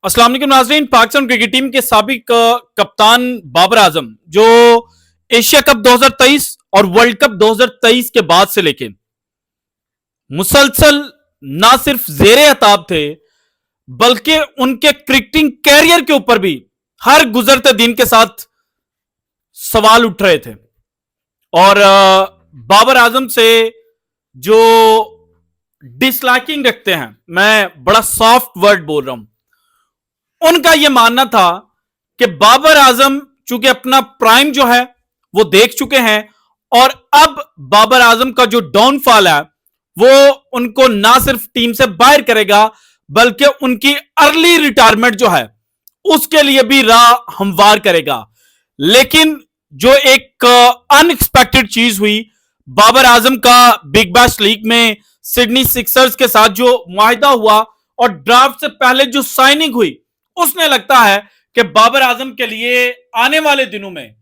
अस्सलाम वालेकुम नाज़रीन। पाकिस्तान क्रिकेट टीम के साबिक कप्तान बाबर आजम जो एशिया कप 2023 और वर्ल्ड कप 2023 के बाद से लेके मुसलसल ना सिर्फ जेरे अताब थे बल्कि उनके क्रिकेटिंग कैरियर के ऊपर भी हर गुजरते दिन के साथ सवाल उठ रहे थे। और बाबर आजम से जो डिसलाइकिंग रखते हैं, मैं बड़ा सॉफ्ट वर्ड बोल रहा हूं, उनका यह मानना था कि बाबर आजम चूंकि अपना प्राइम जो है वो देख चुके हैं और अब बाबर आजम का जो डाउनफॉल है वो उनको ना सिर्फ टीम से बाहर करेगा बल्कि उनकी अर्ली रिटायरमेंट जो है उसके लिए भी राह हमवार करेगा। लेकिन जो एक अनएक्सपेक्टेड चीज हुई, बाबर आजम का बिग बैश लीग में सिडनी सिक्सर्स के साथ जो मुआहिदा हुआ और ड्राफ्ट से पहले जो साइनिंग हुई, उसने लगता है कि बाबर आजम के लिए आने वाले दिनों में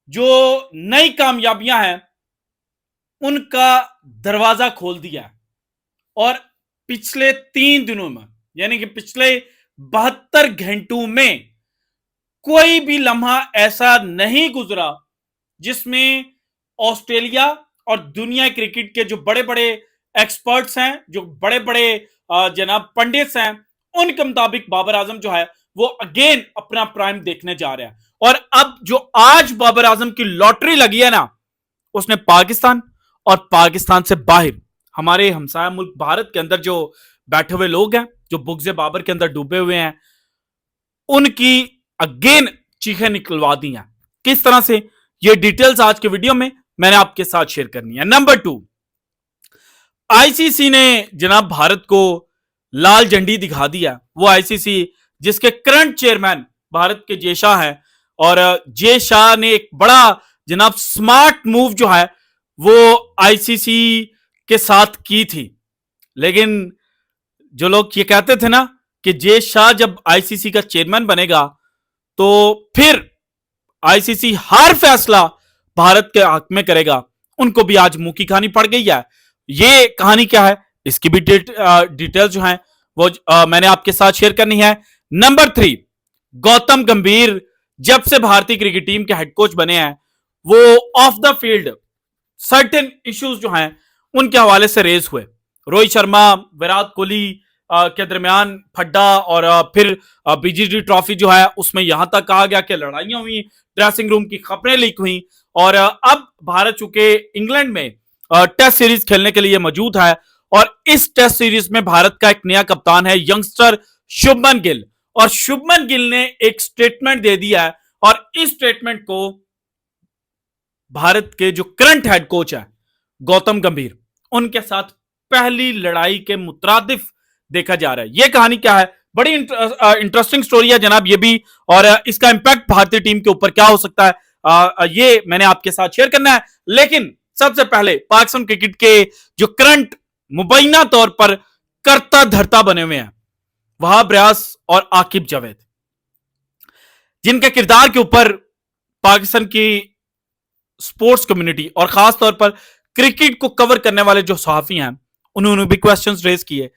जो नई कामयाबियां हैं उनका दरवाजा खोल दिया है। और पिछले 3 दिनों में यानी कि पिछले 72 घंटों में कोई भी लम्हा ऐसा नहीं गुजरा जिसमें ऑस्ट्रेलिया और दुनिया क्रिकेट के जो बड़े बड़े एक्सपर्ट्स हैं, जो बड़े बड़े जनाब पंडित्स हैं, उनके मुताबिक बाबर आजम जो है वो अगेन अपना प्राइम देखने जा रहा है। और अब जो आज बाबर आजम की लॉटरी लगी है ना, उसने पाकिस्तान और पाकिस्तान से बाहर हमारे हमसाया मुल्क भारत के अंदर जो बैठे हुए लोग हैं, जो बुग़्ज़े बाबर के अंदर डूबे हुए हैं, उनकी अगेन चीखें निकलवा दी हैं। किस तरह से, ये डिटेल्स आज के वीडियो में मैंने आपके साथ शेयर करनी है। नंबर 2, आईसीसी ने जनाब भारत को लाल झंडी दिखा दिया। वो आईसीसी जिसके करंट चेयरमैन भारत के जे शाह हैं, और जे शाह ने एक बड़ा जनाब स्मार्ट मूव जो है वो आईसीसी के साथ की थी। लेकिन जो लोग ये कहते थे ना कि जे शाह जब आईसीसी का चेयरमैन बनेगा तो फिर आईसीसी हर फैसला भारत के हक में करेगा, उनको भी आज मुंह की कहानी पड़ गई है। ये कहानी क्या है, इसकी भी डिटेल जो है वो मैंने आपके साथ शेयर करनी है। नंबर 3, गौतम गंभीर जब से भारतीय क्रिकेट टीम के हेड कोच बने हैं वो of the field certain issues जो हैं उनके हवाले से रेज हुए। रोहित शर्मा, विराट कोहली के दरमियान फड्डा, और फिर बीजीटी ट्रॉफी जो है उसमें यहां तक कहा गया कि लड़ाइयां हुई, ड्रेसिंग रूम की खबरें लीक हुई। और अब भारत चूंकि इंग्लैंड में टेस्ट सीरीज खेलने के लिए मौजूद है और इस टेस्ट सीरीज में भारत का एक नया कप्तान है यंगस्टर शुभमन गिल, और शुभमन गिल ने एक स्टेटमेंट दे दिया है और इस स्टेटमेंट को भारत के जो करंट हेड कोच है गौतम गंभीर, उनके साथ पहली लड़ाई के मुतरादिफ देखा जा रहा है। यह कहानी क्या है, बड़ी इंटरेस्टिंग स्टोरी है जनाब ये भी, और इसका इंपैक्ट भारतीय टीम के ऊपर क्या हो सकता है ये मैंने आपके साथ शेयर करना है। लेकिन सबसे पहले पाकिस्तान क्रिकेट के जो करंट मुबैना तौर पर करता धरता बने हुए हैं वहाब रियाज और आकिब जावेद, जिनके किरदार के ऊपर पाकिस्तान की स्पोर्ट्स कम्युनिटी और खास तौर पर क्रिकेट को कवर करने वाले जो सहाफी हैं उन्होंने भी क्वेश्चंस रेज किए।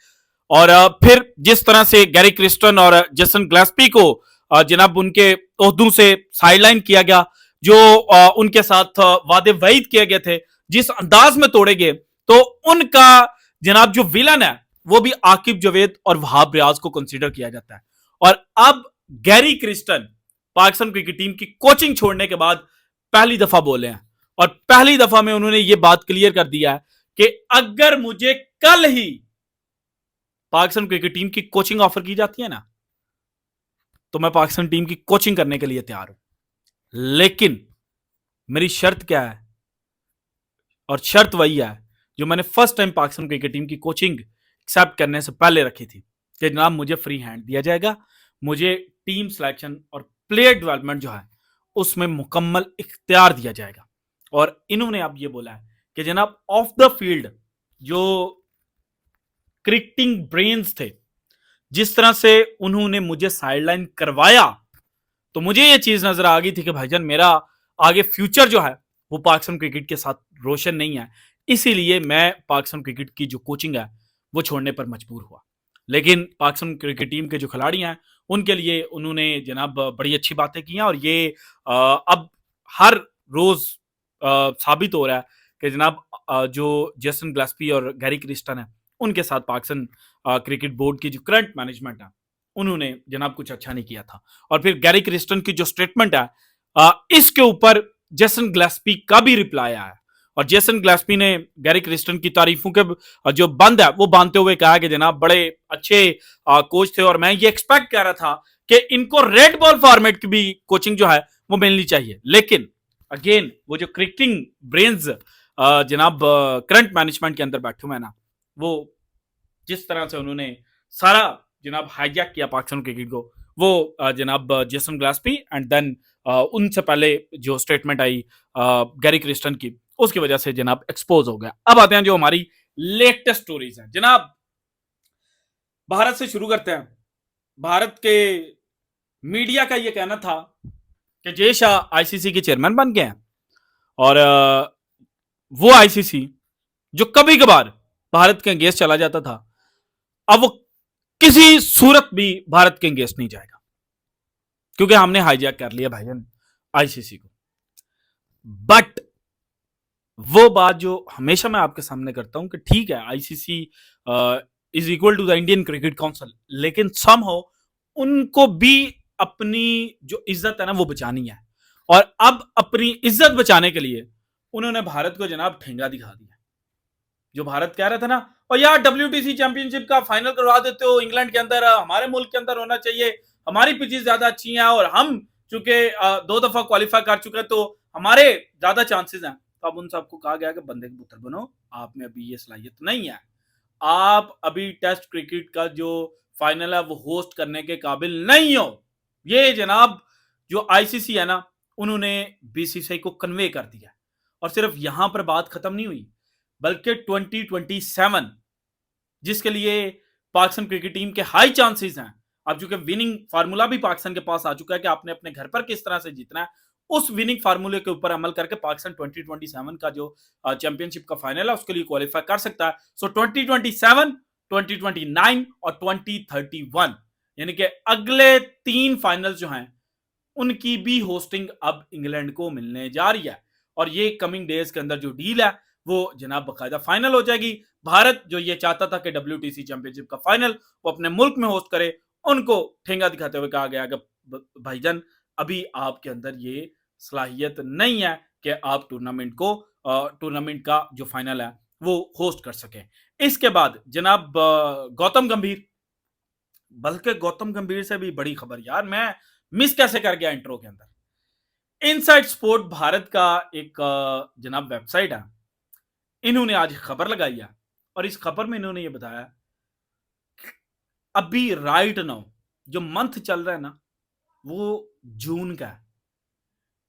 और फिर जिस तरह से गैरी क्रिस्टन और जेसन ग्लेस्पी को जनाब उनके ओहदों से साइडलाइन किया गया, जो उनके साथ वादे वईद किए गए थे, जिस अंदाज में तोड़े गए, तो उनका जनाब जो विलन है वो भी आकिब जावेद और वहाब रियाज को कंसीडर किया जाता है। और अब Gary Kristen Pakistan cricket team की कोचिंग छोड़ने के बाद पहली दफा बोले हैं और पहली दफा में उन्होंने ये बात क्लियर कर दिया है कि अगर मुझे कल ही पाकिस्तान क्रिकेट टीम की कोचिंग ऑफर की जाती है ना तो मैं पाकिस्तान टीम की कोचिंग करने के लिए तैयार हूं, लेकिन मेरी शर्त क्या है, और शर्त वही है जो मैंने first time Pakistan cricket team की कोचिंग एक्सेप्ट करने से पहले रखी थी कि जनाब मुझे फ्री हैंड दिया जाएगा, मुझे टीम सिलेक्शन और प्लेयर डेवलपमेंट जो है उसमें मुकम्मल इख्तियार दिया जाएगा। और इन्होंने अब ये बोला है कि जनाब ऑफ द फील्ड जो क्रिकेटिंग ब्रेन्स थे, जिस तरह से उन्होंने मुझे साइडलाइन करवाया, तो मुझे ये चीज नजर आ गई थी कि भाईजान मेरा आगे फ्यूचर जो है वो पाकिस्तान क्रिकेट के साथ रोशन नहीं है, इसीलिए मैं पाकिस्तान क्रिकेट की जो कोचिंग है वो छोड़ने पर मजबूर हुआ। लेकिन पाकिस्तान क्रिकेट टीम के जो खिलाड़ी हैं उनके लिए उन्होंने जनाब बड़ी अच्छी बातें की हैं और ये अब हर रोज साबित हो रहा है कि जनाब जो जेसन ग्लेस्पी और गैरी क्रिस्टन है उनके साथ पाकिस्तान क्रिकेट बोर्ड की जो करंट मैनेजमेंट है उन्होंने जनाब कुछ अच्छा नहीं किया था। और फिर गैरी क्रिस्टन की जो स्टेटमेंट है इसके ऊपर जेसन ग्लेस्पी का भी रिप्लाई आया और जेसन ग्लेस्पी ने गैरी क्रिस्टन की तारीफों के जो बंद है वो बांधते हुए कहा कि जनाब बड़े अच्छे कोच थे और मैं ये एक्सपेक्ट कर रहा था कि इनको रेड बॉल फॉर्मेट की भी कोचिंग जो है वो मिलनी चाहिए। लेकिन अगेन वो जो क्रिकेटिंग ब्रेन्स जनाब करंट मैनेजमेंट के अंदर बैठे हुए हैं ना, वो जिस तरह से उन्होंने सारा जनाब हाईजैक किया पाकिस्तान क्रिकेट को, वो जनाब जेसन ग्लेस्पी एंड देन उनसे पहले जो स्टेटमेंट आई गैरी क्रिस्टन की, उसकी वजह से जनाब एक्सपोज हो गया। अब आते हैं जो हमारी लेटेस्ट स्टोरीज हैं जनाब। भारत से शुरू करते हैं। भारत के मीडिया का यह कहना था कि जय शाह आईसीसी के चेयरमैन बन गए हैं और वो आईसीसी जो कभी कभार भारत के अगेंस्ट चला जाता था अब वो किसी सूरत भी भारत के अगेंस्ट नहीं जाएगा क्योंकि हमने हाईजैक कर लिया भाईजान आईसीसी को। बट वो बात जो हमेशा मैं आपके सामने करता हूं कि ठीक है ICC is equal to the Indian cricket council, लेकिन समहाउ उनको भी अपनी जो इज्जत है ना वो बचानी है और अब अपनी इज्जत बचाने के लिए उन्होंने भारत को जनाब ठेंगा दिखा दिया। जो भारत कह रहा था ना और यार डब्ल्यूटीसी चैंपियनशिप का फाइनल करवा देते हो इंग्लैंड के अंदर, हमारे मुल्क के अंदर होना चाहिए, हमारी पिचेस ज्यादा अच्छी हैं और हम चूंकि 2 दफा क्वालिफाई कर चुके हैं तो हमारे ज्यादा चांसेस हैं। तो अब उन सबको कहा गया कि बंदे के पुत्र बनो, आप में अभी ये सलाहियत नहीं है, आप अभी टेस्ट क्रिकेट का जो फाइनल है वो होस्ट करने के काबिल नहीं हो। ये जनाब जो आईसीसी है ना उन्होंने बीसीसीआई को कन्वे कर दिया और सिर्फ यहां पर बात खत्म नहीं हुई बल्कि 2027 जिसके लिए पाकिस्तान क्रिकेट टीम के हाई चांसेस हैं, अब चूंकि विनिंग फार्मूला भी पाकिस्तान के पास आ चुका है कि आपने अपने घर पर किस तरह से जीतना है, उस विनिंग फार्मूले के ऊपर अमल करके पाकिस्तान 2027 का जो चैंपियनशिप का फाइनल है उसके लिए क्वालिफाई कर सकता है। सो 2027, 2029 और 2031 यानी कि अगले 3 फाइनल जो हैं उनकी भी होस्टिंग अब इंग्लैंड को मिलने जा रही है और ये कमिंग डेज के अंदर जो डील है वो जनाब बाकायदा फाइनल हो जाएगी। भारत जो ये चाहता था कि डब्ल्यूटीसी चैंपियनशिप का फाइनल वो अपने मुल्क में होस्ट करे, उनको ठेंगा दिखाते हुए कहा गया कि भाईजान अभी आपके अंदर ये सलाहियत नहीं है कि आप टूर्नामेंट का जो फाइनल है वो होस्ट कर सके। इसके बाद जनाब गौतम गंभीर, बल्कि गौतम गंभीर से भी बड़ी खबर यार, मैं मिस कैसे कर गया इंट्रो के अंदर। इनसाइड स्पोर्ट भारत का एक जनाब वेबसाइट है, इन्होंने आज खबर लगाई है और इस खबर में इन्होंने ये बताया अभी राइट नाउ जो मंथ चल रहा है ना वो जून का है,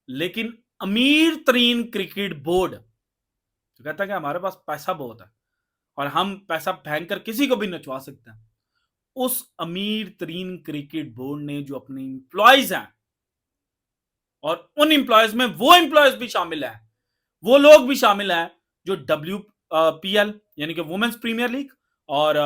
लेकिन अमीर तरीन क्रिकेट बोर्ड जो कहता है कि हमारे पास पैसा बहुत है और हम पैसा फेंक कर किसी को भी नचवा सकते हैं, उस अमीर तरीन क्रिकेट बोर्ड ने जो अपने इंप्लॉयज हैं और उन इंप्लॉयज में वो इंप्लॉयज भी शामिल है, वो लोग भी शामिल है जो WPL यानी कि वुमेन्स प्रीमियर लीग और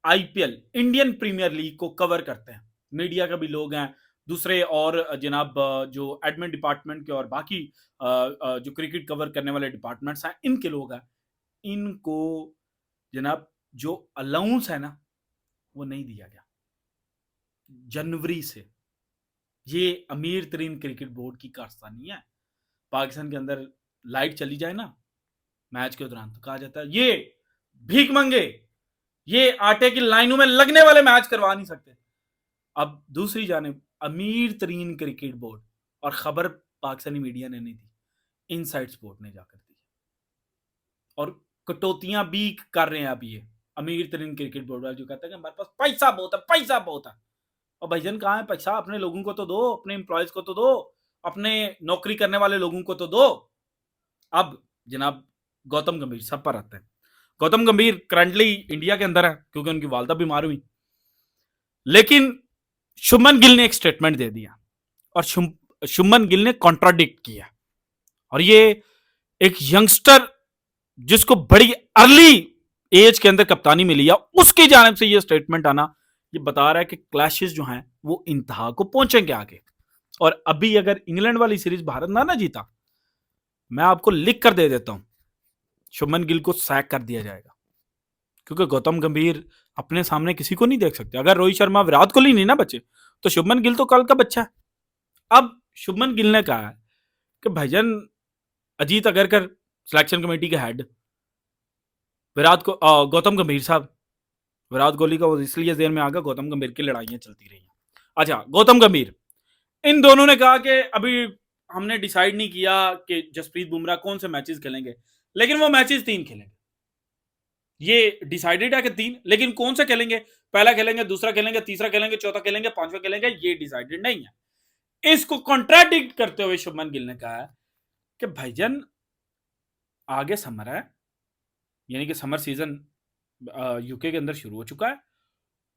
IPL इंडियन प्रीमियर लीग को कवर करते हैं। मीडिया का भी लोग हैं, दूसरे और जनाब जो एडमिन डिपार्टमेंट के और बाकी जो क्रिकेट कवर करने वाले डिपार्टमेंट्स हैं इनके लोग हैं। इनको जनाब जो अलाउंस है ना वो नहीं दिया गया जनवरी से। ये अमीर तरीन क्रिकेट बोर्ड की कारस्तानी है। पाकिस्तान के अंदर लाइट चली जाए ना मैच के दौरान तो कहा जाता है ये भीख मंगे, ये आटे की लाइनों में लगने वाले मैच करवा नहीं सकते। अब दूसरी जानिब अमीर तरीन क्रिकेट बोर्ड, और खबर पाकिस्तानी मीडिया ने नहीं दी, इनसाइड स्पोर्ट ने जाकर दी और कटौतियां भी कर रहे हैं। अब ये अमीर तरीन क्रिकेट बोर्ड वाले जो कहता है कि हमारे पास पैसा बहुत है, पैसा बहुत है। और भाईजान कहाँ है पैसा? अपने लोगों को तो दो, अपने एम्प्लॉयज को तो दो, अपने नौकरी करने वाले लोगों को तो दो। अब जनाब गौतम गंभीर सब पर आते हैं। गौतम गंभीर करंटली इंडिया के अंदर है क्योंकि उनकी वालदा बीमार हुई, लेकिन शुभमन गिल ने एक स्टेटमेंट दे दिया और शुभमन गिल ने कॉन्ट्राडिक्ट किया। और ये एक यंगस्टर जिसको बड़ी अर्ली एज के अंदर कप्तानी मिली है, उसकी जानिब से ये स्टेटमेंट आना, ये बता रहा है कि क्लैशेस जो हैं वो इंतहा को पहुंचेंगे आगे। और अभी अगर इंग्लैंड वाली सीरीज भारत ना जीता, मैं आपको लिख कर दे देता हूं, शुभमन गिल को सैक कर दिया जाएगा, क्योंकि गौतम गंभीर अपने सामने किसी को नहीं देख सकते। अगर रोहित शर्मा विराट कोहली नहीं ना बचे, तो शुभमन गिल तो कल का बच्चा है। अब शुभमन गिल ने कहा है कि भाईजान, अजीत अगरकर सिलेक्शन कमेटी के हेड, विराट को गौतम गंभीर साहब, विराट कोहली का वो इसलिए जेल में आ गया, गौतम गंभीर की लड़ाइयां चलती रही। अच्छा, गौतम गंभीर, इन दोनों ने कहा कि अभी हमने डिसाइड नहीं किया कि जसप्रीत बुमराह कौन से मैचेस खेलेंगे, लेकिन वो मैचेस 3 खेलेंगे। ये डिसाइडेड है कि 3, लेकिन कौन से खेलेंगे, पहला खेलेंगे, दूसरा खेलेंगे, तीसरा खेलेंगे, चौथा खेलेंगे, पांचवा खेलेंगे, ये डिसाइडेड नहीं है। इसको कॉन्ट्राडिक्ट करते हुए शुभमन गिल ने कहा है कि भाईजान, आगे समर है, यानी कि समर सीजन यूके के अंदर शुरू हो चुका है,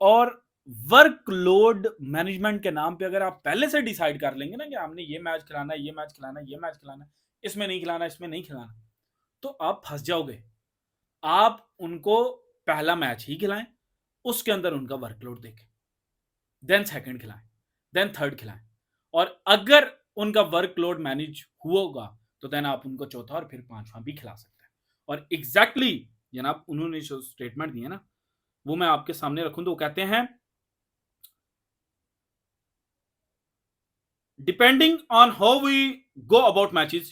और वर्कलोड मैनेजमेंट के नाम पे अगर आप पहले से डिसाइड कर लेंगे ना कि हमने ये मैच खिलाना है, ये मैच खिलाना है, ये मैच खिलाना है, इसमें नहीं खिलाना, इसमें नहीं खिलाना, तो आप फंस जाओगे। आप उनको पहला मैच ही खिलाएं, उसके अंदर उनका वर्कलोड देखें, देन सेकंड खिलाएं, देन थर्ड खिलाएं, और अगर उनका वर्कलोड मैनेज हुआ होगा तो देन आप उनको चौथा और फिर पांचवा भी खिला सकते हैं। और एग्जैक्टली जनाब उन्होंने जो स्टेटमेंट दिया ना, वो मैं आपके सामने रखूं तो वो कहते हैं, depending on how we go about matches,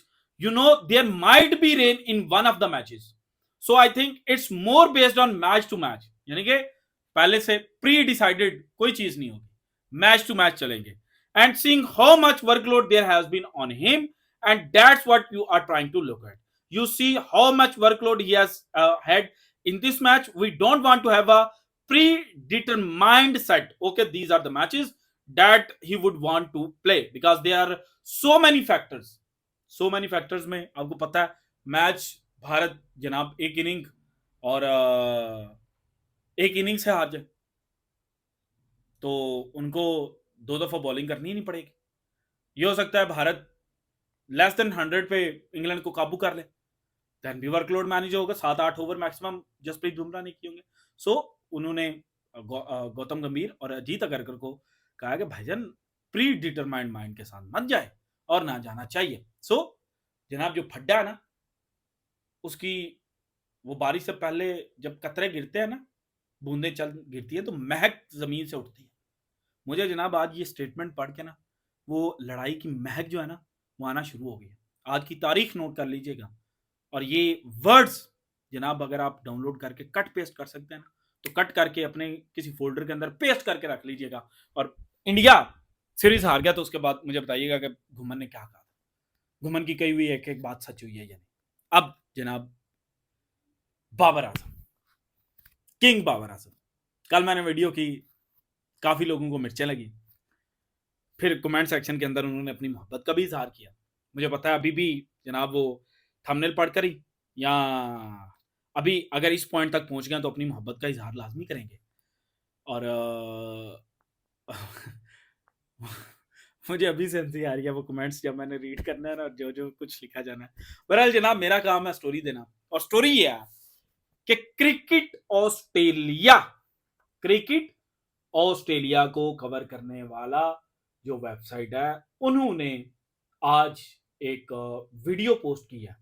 there might be rain in one of the matches, so I think it's more based on match to match, यानी कि पहले से प्री डिसाइडेड कोई चीज नहीं होगी, मैच टू मैच चलेंगे, and seeing how much workload there has been on him, and that's what you are trying to look at. You see how much workload he has had in this match. We don't want to have a predetermined set, okay, these are the matches that he would want to play, because there are so many factors में आपको पता है, match Bharat जनाब एक inning और एक inning से हार जाए तो उनको 2 दफा बॉलिंग करनी ही नहीं पड़ेगी। ये हो सकता है भारत लेस देन 100 पे इंग्लैंड को काबू कर ले, देन भी वर्कलोड मैनेज होगा, 7-8 ओवर मैक्सिमम जसप्रीत बुमराह ने किए होंगे। सो उन्होंने गौतम गंभीर और अजीत अगरकर को कहा कि भाईजान, प्री डिटरमाइंड माइंड के साथ मत जाए और ना जाना चाहिए। सो जनाब जो फड्डा है ना, उसकी वो बारिश से पहले जब कतरे गिरते हैं ना, बूंदे चल गिरती है तो महक जमीन से उठती है। मुझे जनाब आज ये स्टेटमेंट पढ़ के ना, वो लड़ाई की महक जो है ना, वो आना शुरू हो गई है। आज की तारीख नोट कर लीजिएगा, और ये वर्ड्स जनाब अगर आप डाउनलोड करके कट पेस्ट कर सकते हैं ना, तो कट करके अपने किसी फोल्डर के अंदर पेस्ट करके रख लीजिएगा। और इंडिया सीरीज हार गया तो उसके बाद मुझे बताइएगा कि घुमन ने क्या कहा, घुमन की कही हुई एक एक बात सच हुई है या नहीं। अब जनाब बाबर आजम, किंग बाबर आजम, कल मैंने वीडियो की, काफी लोगों को मिर्चें लगी, फिर कमेंट सेक्शन के अंदर उन्होंने अपनी मोहब्बत का भी इजहार किया। मुझे पता है अभी भी जनाब वो थंबनेल पढ़कर ही, या अभी अगर इस पॉइंट तक पहुंच गए तो अपनी मोहब्बत का इजहार लाजमी करेंगे। और मुझे अभी से हंसी आ रही है वो कमेंट्स जब मैंने रीड करना है ना, जो जो कुछ लिखा जाना है। बहरहाल जनाब मेरा काम है स्टोरी देना, और स्टोरी ये है कि क्रिकेट ऑस्ट्रेलिया को कवर करने वाला जो वेबसाइट है, उन्होंने आज एक वीडियो पोस्ट किया,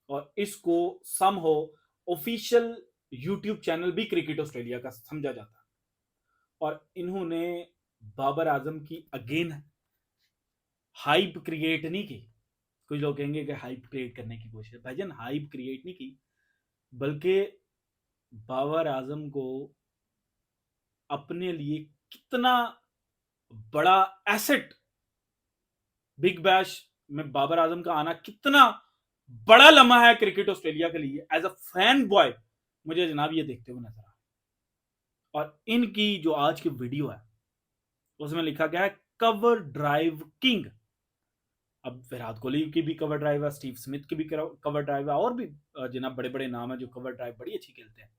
और इसको समहो ऑफिशियल यूट्यूब चैनल भी क्रिकेट ऑस्ट्रेलिया का समझा जाता है। और इन्होंने बाबर आजम की अगेन हाइप क्रिएट नहीं की। कुछ लोग कहेंगे कि हाइप क्रिएट करने की कोशिश, भाईजान हाइप क्रिएट नहीं की, बल्कि बाबर आजम को अपने लिए कितना बड़ा एसेट, बिग बैश में बाबर आजम का आना कितना बड़ा लम्हा है क्रिकेट ऑस्ट्रेलिया के लिए, एज अ फैन बॉय मुझे जनाब ये देखते हुए नजर आ। और इनकी जो आज की वीडियो है उसमें लिखा गया है कवर ड्राइव किंग। अब विराट कोहली की भी कवर ड्राइव है, स्टीव स्मिथ की भी कवर ड्राइव है, और भी जनाब बड़े बड़े नाम है जो कवर ड्राइव बड़ी अच्छी खेलते हैं,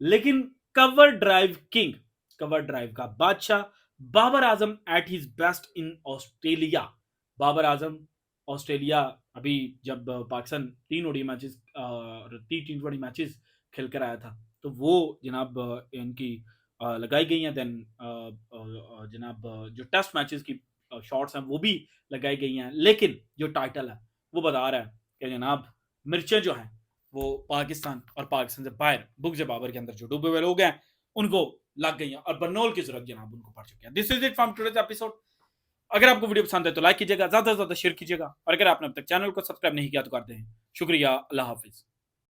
लेकिन cover drive king, cover drive का बादशाह Babar Azam at his best in Australia. Babar Azam Australia अभी जब पाकिस्तान 3 ओडी मैचेस और 3 T20 मैचेस खिलकर आया था। तो वो जनाब इनकी लगाई गई हैं। देन जनाब जो टेस्ट मैचेस की शॉट्स हैं वो भी लगाई गई हैं, लेकिन जो टाइटल है वो बता रहा है कि जनाब मिर्चें जो हैं वो पाकिस्तान और पाकिस्तान से बाहर बुग्ज बाबर के अंदर जो डूबे हुए लोग हैं उनको लग गई हैं और बर्नौल की जरूरत जनाब उनको पड़ चुकी है। This is it from today's episode. अगर आपको वीडियो पसंद है तो लाइक कीजिएगा, ज्यादा से ज्यादा शेयर कीजिएगा, और अगर आपने अब तक चैनल को सब्सक्राइब नहीं किया तो कर दें। शुक्रिया, अल्लाह हाफिज।